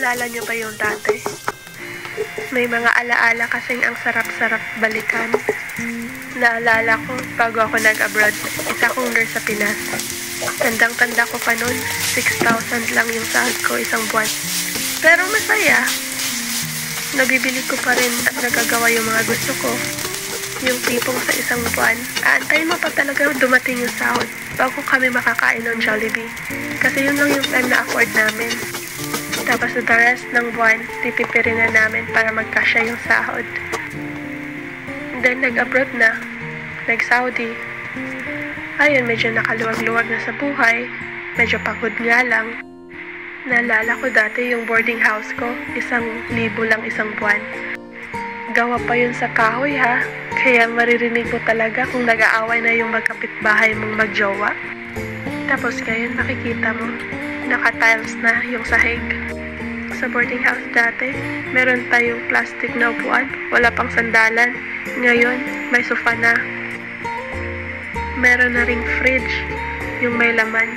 Naalala niyo ba yung dati? May mga alaala kasing ang sarap-sarap balikan. Naalala ko, bago ako nag-abroad, isa kong nurse sa Pinas. Tandang-tanda ko pa nun, 6,000 lang yung sahod ko isang buwan. Pero masaya. Nabibili ko pa rin at nagagawa yung mga gusto ko. Yung tipong sa isang buwan, aantayin mo pa talaga dumating yung sahod bago kami makakain ng Jollibee. Kasi yun lang yung time na afford namin. Tapos the rest ng buwan, titipirin na namin para magkasya yung sahod. Then nag-abroad na, nag-Saudi. Ayun, medyo nakaluwag-luwag na sa buhay. Medyo pagod nga lang. Naalala ko dati yung boarding house ko, 1,000 lang isang buwan. Gawa pa yun sa kahoy ha, kaya maririnig mo talaga kung nag-aaway na yung magkapitbahay mong magjowa. Tapos ngayon makikita mo, naka-tiles na yung sahig. Sa boarding house dati, meron tayong plastic na upuan, wala pang sandalan. Ngayon, may sofa na. Meron na ring fridge, yung may laman.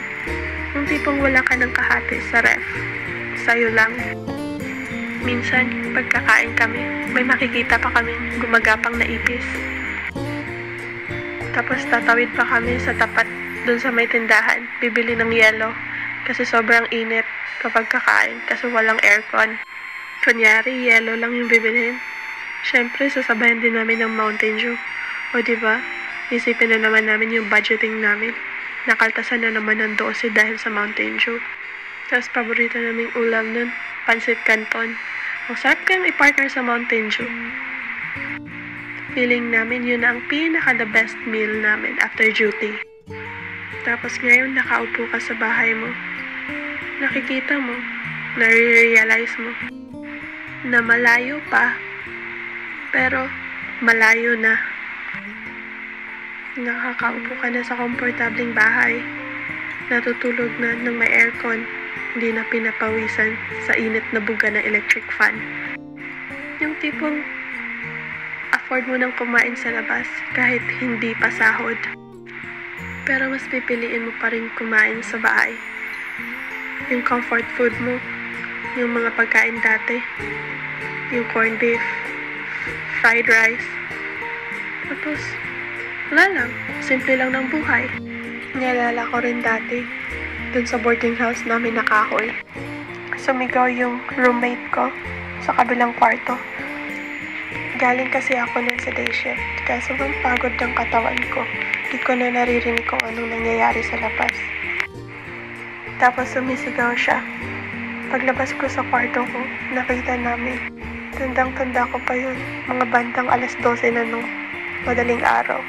Yung tipong wala ka ng kahati sa ref, sa'yo lang. Minsan, pagkakain kami, may makikita pa kaming gumagapang na ipis. Tapos tatawid pa kami sa tapat dun sa may tindahan, bibili ng yelo. Kasi sobrang init kapag kakain kasi walang aircon. Kunyari, yelo lang yung bibilhin. Siyempre, sasabayan din namin ng Mountain Dew. O diba, isipin na naman namin yung budgeting namin. Nakaltasan na naman ng 12 dahil sa Mountain Dew. Tapos paborito naming ulam nun, pansit canton. Ang sarap kayang i-partner sa Mountain Dew. Feeling namin yun ang pinaka-the best meal namin after duty. Tapos ngayon nakaupo ka sa bahay mo. Nakikita mo, nare-realize mo, na malayo pa, pero malayo na. Nakakaupo ka na sa komportabling bahay, natutulog na ng may aircon, hindi na pinapawisan sa init na buga ng electric fan. Yung tipong afford mo nang kumain sa labas kahit hindi pa sahod. Pero mas pipiliin mo pa rin kumain sa bahay. Yung comfort food mo, yung mga pagkain dati, yung corned beef, fried rice. Tapos, wala lang, simple lang ng buhay. Naalala ko rin dati, dun sa boarding house namin na kahoy. Sumigaw yung roommate ko sa kabilang kwarto. Galing kasi ako nun sa day shift, kaya sobrang pagod ng katawan ko. Di ko na naririnig kung anong nangyayari sa labas. Tapos sumisigaw siya. Paglabas ko sa kwarto ko, nakita namin. Tandang-tanda ko pa yun, mga bandang 12:00 na nung madaling araw.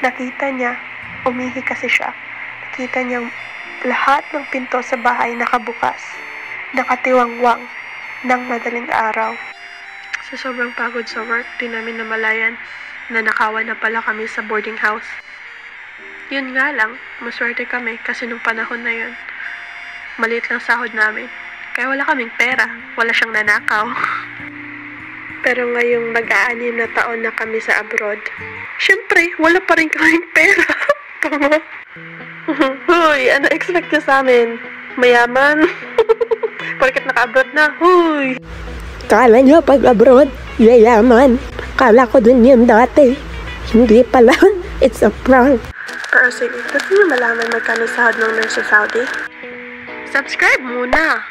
Nakita niya, umihi kasi siya. Nakita niya lahat ng pinto sa bahay nakabukas, nakatiwangwang ng madaling araw. Sa sobrang pagod sa work, di namin namalayan na nakawan na pala kami sa boarding house. Yun nga lang, maswerte kami kasi nung panahon na yun, maliit lang sahod namin. Kaya wala kaming pera, wala siyang nanakaw. Pero ngayong mag-aanim na taon na kami sa abroad, syempre, wala pa rin kaming pera. Tama. Huy, ano expect nyo sa amin? Mayaman? Porket naka-abroad na, huy! Kala nyo pag abroad, yayaman. Kala ko dun yun dati. Hindi pala, it's a prank. Pero sige, gusto nyo malaman magkano sahod ng nurse sa Saudi? Subscribe muna!